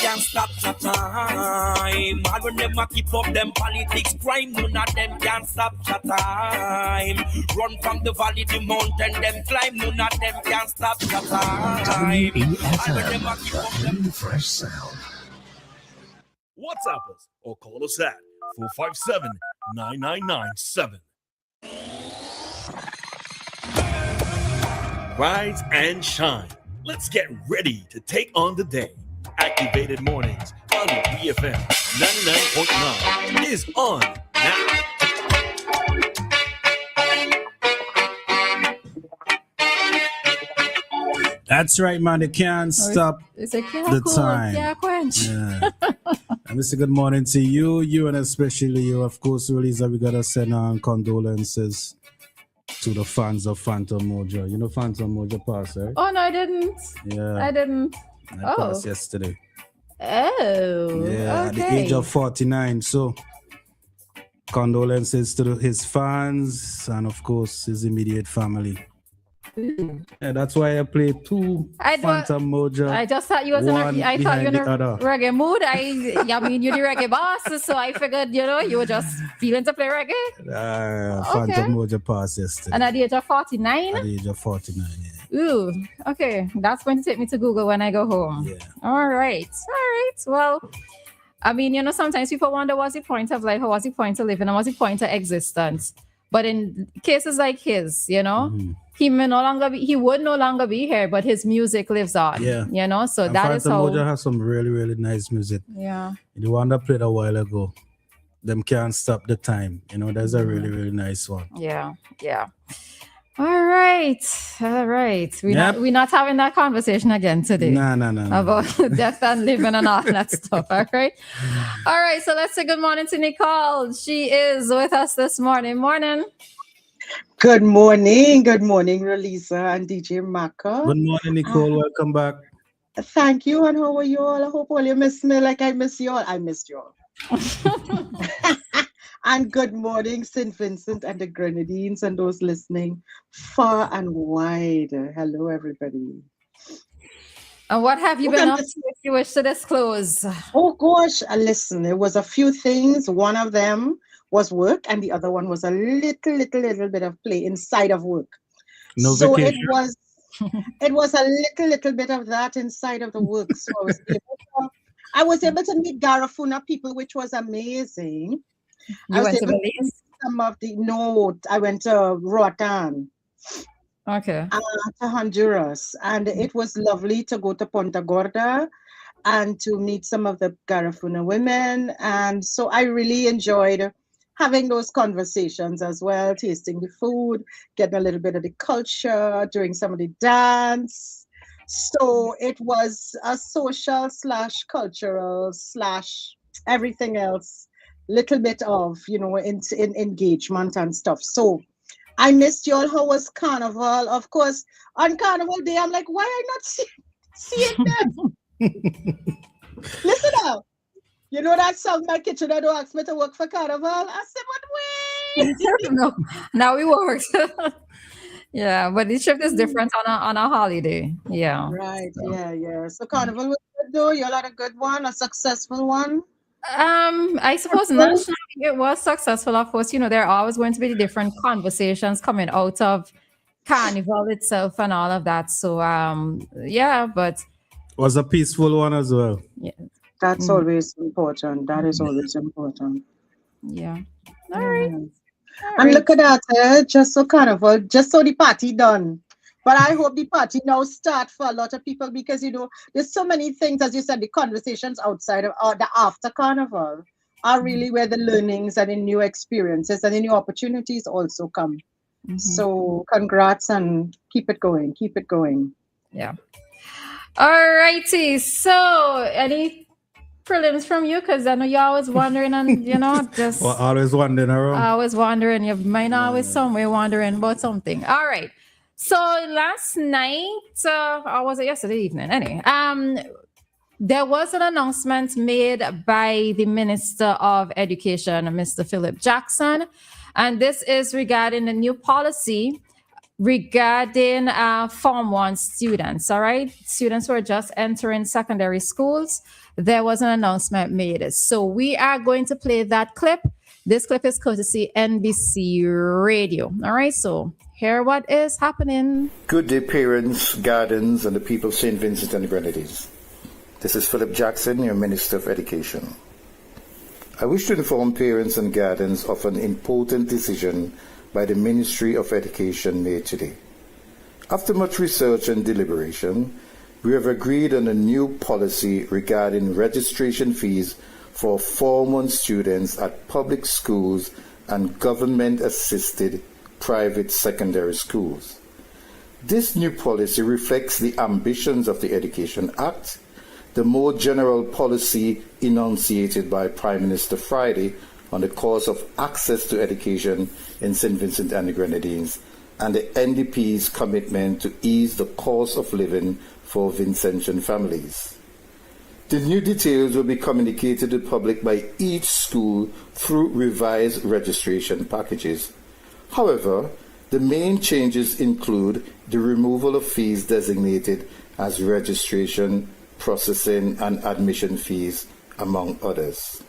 can't stop the time. All when them a keep up them politics crime, none of them can stop the time. Run from the valley, the mountain, them climb, none of them can stop the time. WEFM, fresh sound. WhatsApp us or call us at 457-9997. Rise and shine. Let's get ready to take on the day. Activated Mornings on WEFM 99.9 is on now. That's right, man. They can't stop the time. Yeah. And Mr. Good morning to you and especially you, of course, Roleza. We gotta send on condolences to the fans of Phantom Moja. You know Phantom Moja passed, right? Oh no, I didn't. Yeah, I didn't. I passed yesterday. Oh, Yeah, okay. at the age of 49. So condolences to his fans and of course his immediate family. Yeah, that's why I played two Phantom Moja. I just thought you was in a reggae mood. I mean, you're the reggae boss, so I figured, you were just feeling to play reggae. Phantom Moja passed yesterday. And at the age of 49? At the age of 49, yeah. Ooh, okay. That's going to take me to Google when I go home. Yeah. All right. Well, I mean, sometimes people wonder what's the point of life, or what's the point of living, and what's the point of existence. But in cases like his, he would no longer be here, but his music lives on. Yeah. So and that is how. Moja has some really, really nice music. Yeah. The one that played a while ago, Them Can't Stop the Time. That's a really, really nice one. Yeah. All right. We're not having that conversation again today. No. About death and living and all that stuff. All right. So let's say good morning to Nicole. She is with us this morning. Morning. Good morning, Roleza and DJ Maka. Good morning, Nicole. Welcome back. Thank you. And how are you all? I hope all you miss me like I miss you all. I missed you all. And good morning, St. Vincent and the Grenadines and those listening far and wide. Hello, everybody. And what have you been up to, if you wish to disclose? Oh, gosh. Listen, there was a few things. One of them was work, and the other one was a little bit of play inside of work. So vacation. It was a little bit of that inside of the work. So I was able to meet Garifuna people, which was amazing. You went to Belize? I went to Roatan. Okay. To Honduras. And it was lovely to go to Punta Gorda and to meet some of the Garifuna women. And so I really enjoyed having those conversations as well, tasting the food, getting a little bit of the culture, doing some of the dance. So it was a social / cultural / everything else, little bit of, in engagement and stuff. So I missed you all. How was Carnival? Of course, on Carnival Day, I'm like, why I not see it then? Listen up. You know that song, My Kitchen, I don't ask me to work for Carnival? I said, but wait. No, now we worked. Yeah, but the shift is different on a holiday. Yeah. Right. Yeah. So Carnival was good though. You all had a good one, a successful one. I suppose nationally it was successful. Of course, there are always going to be different conversations coming out of Carnival itself and all of that. So, but it was a peaceful one as well. Yeah, that's always important. That is always important. Yeah. All right. And look at that, just so Carnival, just so the party done. But I hope the party now start for a lot of people because, there's so many things, as you said, the conversations outside of the after Carnival are really where the learnings and the new experiences and the new opportunities also come. Mm-hmm. So congrats and keep it going. Yeah. All righty. So any prelims from you? Because I know you're always wandering and, just... Well, always wandering around. Always wandering. You might always somewhere wandering about something. All right. So last night, or was it yesterday evening? Anyway, there was an announcement made by the Minister of Education, Mr. Philip Jackson, and this is regarding the new policy regarding Form 1 students, all right? Students who are just entering secondary schools, there was an announcement made. So we are going to play that clip. This clip is courtesy NBC Radio, all right? So hear what is happening. Good day, parents, guardians, and the people of St. Vincent and the Grenadines. This is Philip Jackson, your Minister of Education. I wish to inform parents and guardians of an important decision by the Ministry of Education made today. After much research and deliberation, we have agreed on a new policy regarding registration fees for Form 1 students at public schools and government-assisted private secondary schools. This new policy reflects the ambitions of the Education Act, the more general policy enunciated by Prime Minister Friday on the cause of access to education in St. Vincent and the Grenadines, and the NDP's commitment to ease the cost of living for Vincentian families. The new details will be communicated to the public by each school through revised registration packages. However, the main changes include the removal of fees designated as registration, processing, and admission fees, among others.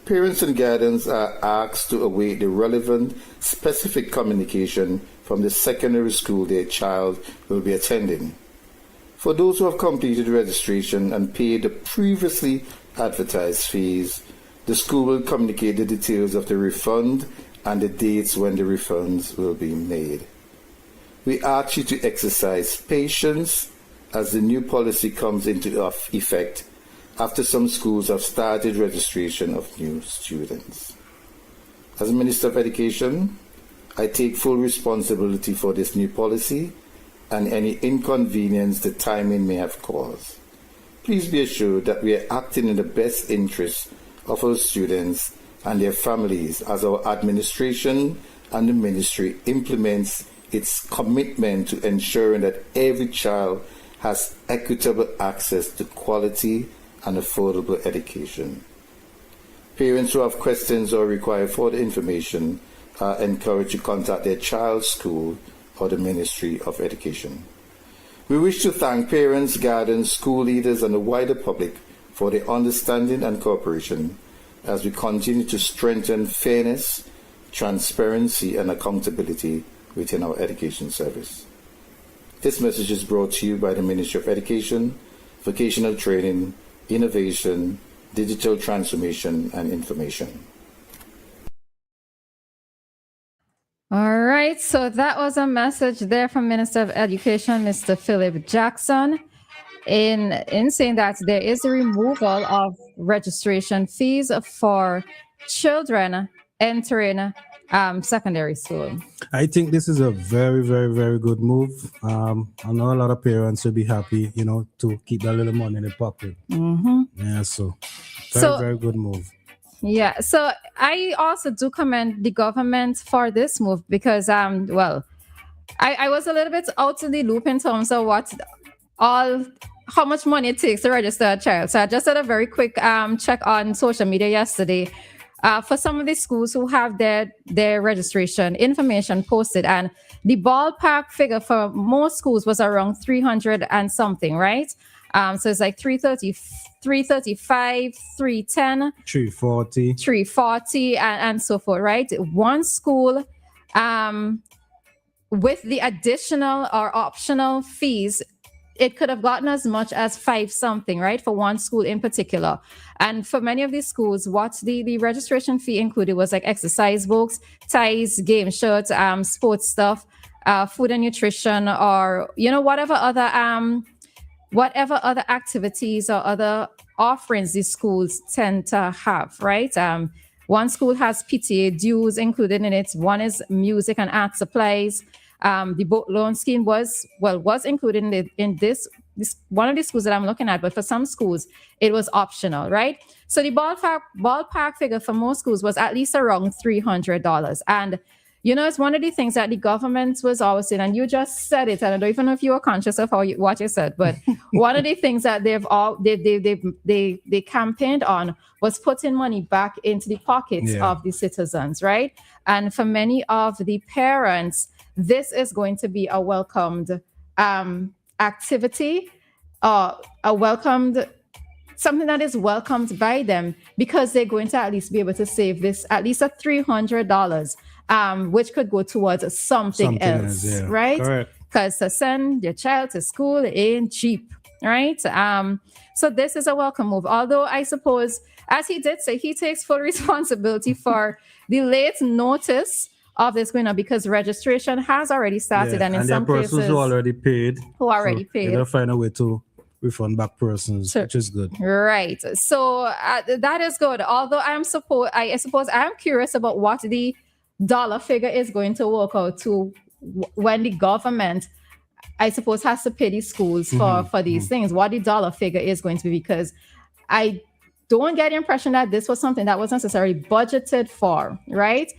Parents and guardians are asked to await the relevant specific communication from the secondary school their child will be attending. For those who have completed registration and paid the previously advertised fees, the school will communicate the details of the refund and the dates when the refunds will be made. We ask you to exercise patience as the new policy comes into effect after some schools have started registration of new students. As Minister of Education, I take full responsibility for this new policy and any inconvenience the timing may have caused. Please be assured that we are acting in the best interest of our students and their families as our administration and the ministry implements its commitment to ensuring that every child has equitable access to quality and affordable education. Parents who have questions or require further information are encouraged to contact their child's school or the Ministry of Education. We wish to thank parents, guardians, school leaders, and the wider public for their understanding and cooperation as we continue to strengthen fairness, transparency, and accountability within our education service. This message is brought to you by the Ministry of Education, Vocational Training, Innovation, Digital Transformation, and Information. All right, so that was a message there from Minister of Education, Mr. Philip Jackson, in saying that there is a removal of registration fees for children entering secondary school. I think this is a very, very, very good move. I know a lot of parents will be happy, to keep that little money in the pocket. Mm-hmm. Yeah, so very good move. Yeah, so I also do commend the government for this move because, I was a little bit out of the loop in terms of how much money it takes to register a child. So I just did a very quick check on social media yesterday for some of the schools who have their registration information posted, and the ballpark figure for most schools was around 300 and something, right? So it's like 330, 335, 310, 340, and so forth, right? One school with the additional or optional fees, it could have gotten as much as 5 something, right? For one school in particular. And for many of these schools, what the registration fee included was like exercise books, ties, game shirts, sports stuff, food and nutrition, or, whatever other activities or other offerings these schools tend to have, right? One school has PTA dues included in it. One is music and art supplies. The boat loan scheme was included in this one of the schools that I'm looking at, but for some schools it was optional, right? So the ballpark figure for most schools was at least around $300. And it's one of the things that the government was always saying, and you just said it, and I don't even know if you were conscious of what you said, but one of the things that they campaigned on was putting money back into the pockets of the citizens, right? And for many of the parents, this is going to be a welcomed activity, something that is welcomed by them, because they're going to at least be able to save this at least a $300, which could go towards something else, yeah. right? Because to send your child to school ain't cheap, right? So this is a welcome move. Although I suppose, as he did say, he takes full responsibility for the late notice of this going on, because registration has already started, and in some cases who already paid, they'll find a way to refund back persons, which is good. Right. So that is good. Although I suppose I am curious about what the dollar figure is going to work out to when the government, I suppose, has to pay the schools for these things. What the dollar figure is going to be, because I don't get the impression that this was something that was necessarily budgeted for, right?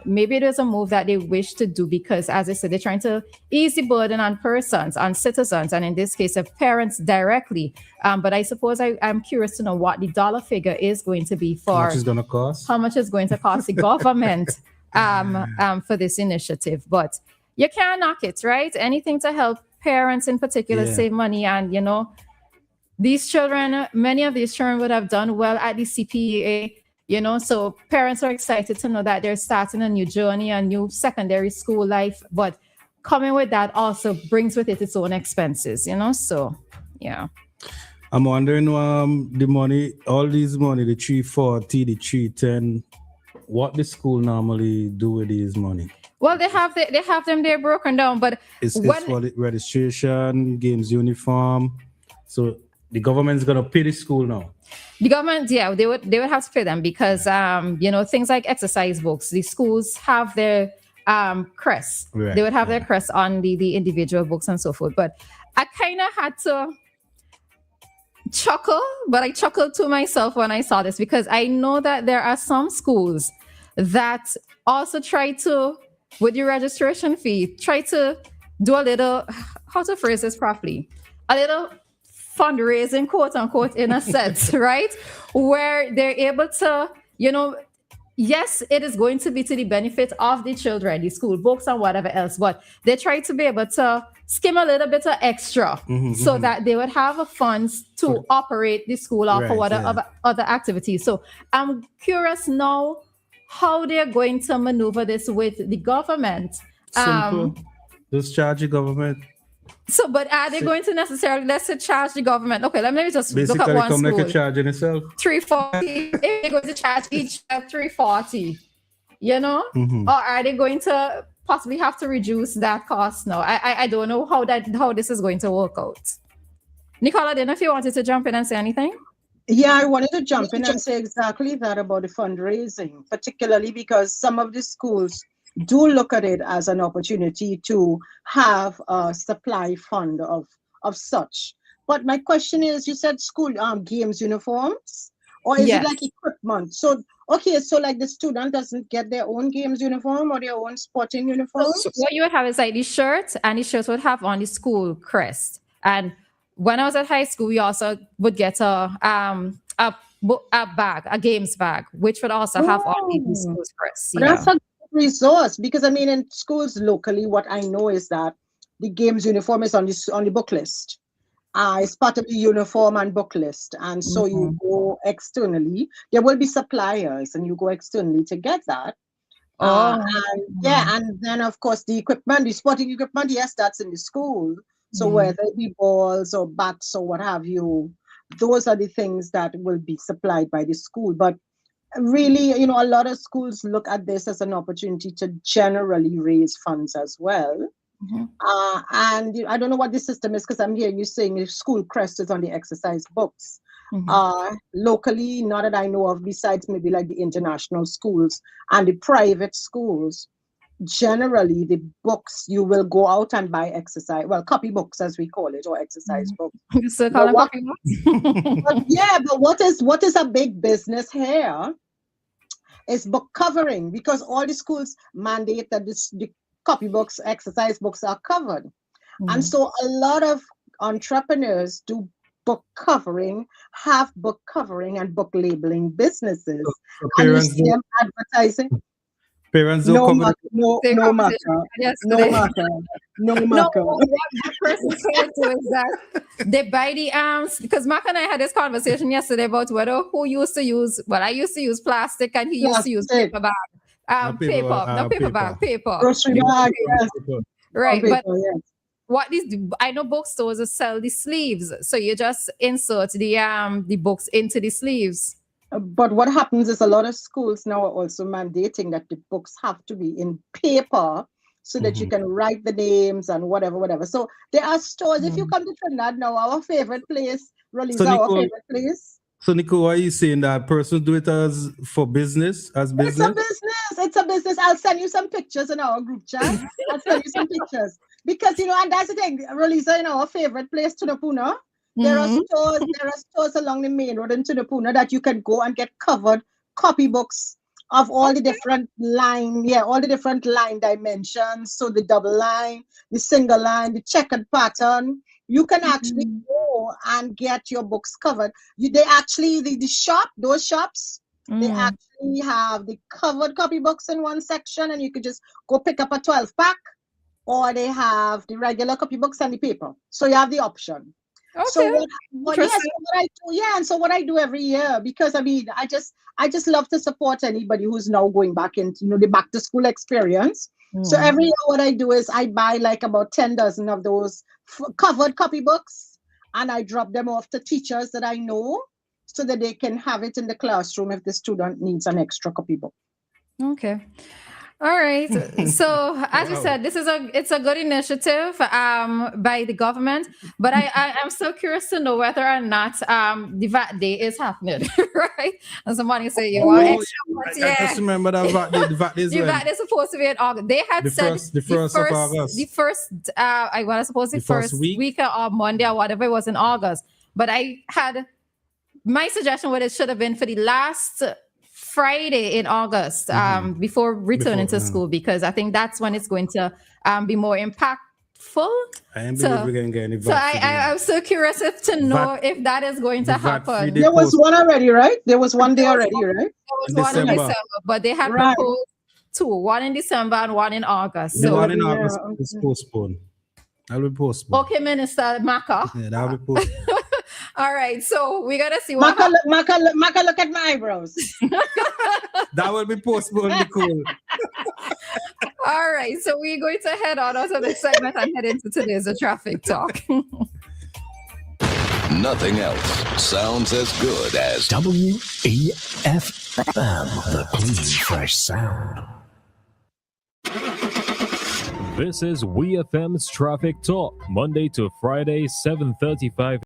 Maybe it is a move that they wish to do because, as I said, they're trying to ease the burden on persons, on citizens, and in this case, of parents directly. But I suppose I'm curious to know what the dollar figure is going to be for. How much is going to cost? How much is going to cost the government for this initiative? But you can't knock it, right? Anything to help parents in particular save money. And, these children, many of these children would have done well at the CPEA, so parents are excited to know that they're starting a new journey, a new secondary school life. But coming with that also brings with it its own expenses, so, yeah. I'm wondering, the money, all this money, the 340, the 310, what the school normally do with these money? Well, they have them there broken down, but it's for the registration, games uniform. So the government's gonna pay the school now. The government, they would have to pay them because things like exercise books, the schools have their crests. Right, they would have their crests on the individual books and so forth. But I kind of had to chuckle, but I chuckled to myself when I saw this, because I know that there are some schools that also try to, with your registration fee, try to do a little, how to phrase this properly, a little fundraising, quote unquote, in a sense, right? Where they're able to, yes, it is going to be to the benefit of the children, the school books and whatever else, but they try to be able to skim a little bit of extra so that they would have funds to operate the school or for whatever other activities. So I'm curious now how they're going to maneuver this with the government. Simple. Just charge the government. So, but are they going to necessarily, let's say, charge the government? Okay, let me just basically look at one come school. like a charge in itself. 340. If they're going to charge each 340, or are they going to possibly have to reduce that cost now? I don't know how this is going to work out. Nicola, I don't know if you wanted to jump in and say anything. Yeah, I wanted to jump in and say exactly that about the fundraising, particularly because some of the schools do look at it as an opportunity to have a supply fund of such. But my question is, you said school games uniforms, or is it like equipment? So like the student doesn't get their own games uniform or their own sporting uniform? So what you would have is like the shirt, and the shirts would have on the school crest. And when I was at high school, we also would get a bag, a games bag, which would also have on the school's crest. That's a resource, because in schools locally, what I know is that the games uniform is on the book list. It's part of the uniform and book list, and so you go externally. There will be suppliers, and you go externally to get that. And then of course the equipment, the sporting equipment, yes, that's in the school. So whether it be balls or bats or what have you, those are the things that will be supplied by the school. But really, a lot of schools look at this as an opportunity to generally raise funds as well. And I don't know what the system is, because I'm hearing you saying the school crest is on the exercise books. Locally, not that I know of, besides maybe like the international schools and the private schools, generally the books, you will go out and buy copy books as we call it, or exercise books. But what is a big business here is book covering, because all the schools mandate that the copybooks, exercise books are covered. And so a lot of entrepreneurs do book covering, have book covering and book labeling businesses. So and you see them advertising. Parents don't No, come Maka, with Same no, conversation Maka, we had no, yesterday. Maka, no, No, Maka. what that person said to is that they buy the because Mark and I had this conversation yesterday about whether who used to use, well, I used to use plastic and he used to use Plastic, paper bag. Paper, not paper bag, paper. grocery You bag, know, yes, paper. on Right. But paper, yes. what is I know bookstores sell the sleeves. So you just insert the books into the sleeves. But what happens is a lot of schools now are also mandating that the books have to be in paper so that you can write the names and whatever. So there are stores. If you come to Trinidad now, our favorite place, So Roleza, our Nicole, favorite place. so Nicole, are you saying that person do it as for business, as It's a business? business. It's a business. I'll send you some pictures in our group chat. I'll send you some pictures. Because and that's the thing, Roleza, in our favorite place, Tunapuna. There are stores along the main road in Tunapuna that you can go and get covered copybooks of all the different all the different line dimensions. So the double line, the single line, the checkered pattern. You can actually go and get your books covered. They actually those shops, they actually have the covered copybooks in one section, and you could just go pick up a 12-pack, or they have the regular copybooks and the paper. So you have the option. Okay. So what I do, and so what I do every year, because I mean, I just love to support anybody who's now going back into the back to school experience. So every year, what I do is I buy like about 10 dozen of those covered copybooks, and I drop them off to teachers that I know, so that they can have it in the classroom if the student needs an extra copybook. Okay. All right. So as you said, it's a good initiative by the government, but I'm so curious to know whether or not the VAT Day is happening, right? And somebody say you want extra money. I just remember that the VAT is the VAT is supposed to be in August. They had said the first of August. The first I was supposed to the first week or Monday or whatever it was in August. But my suggestion was it should have been for the last Friday in August, before returning to school, because I think that's when it's going to be more impactful. I am believe we're going to get any so I'm so curious to know if that is going to happen. There was one already, right? There was one day already, right? There was one in December, but they had proposed two, one in December and one in August. The one in August is postponed. That'll be postponed. Okay, Minister Maka. Yeah, that'll be postponed. All right, so we gotta see what Maka, look at my eyebrows. That will be postponed, Nicole. All right, so we're going to head on out of this segment and head into today's traffic talk. Nothing else sounds as good as WEFM, the clean, fresh sound. This is WeFM's Traffic Talk, Monday to Friday, 7:35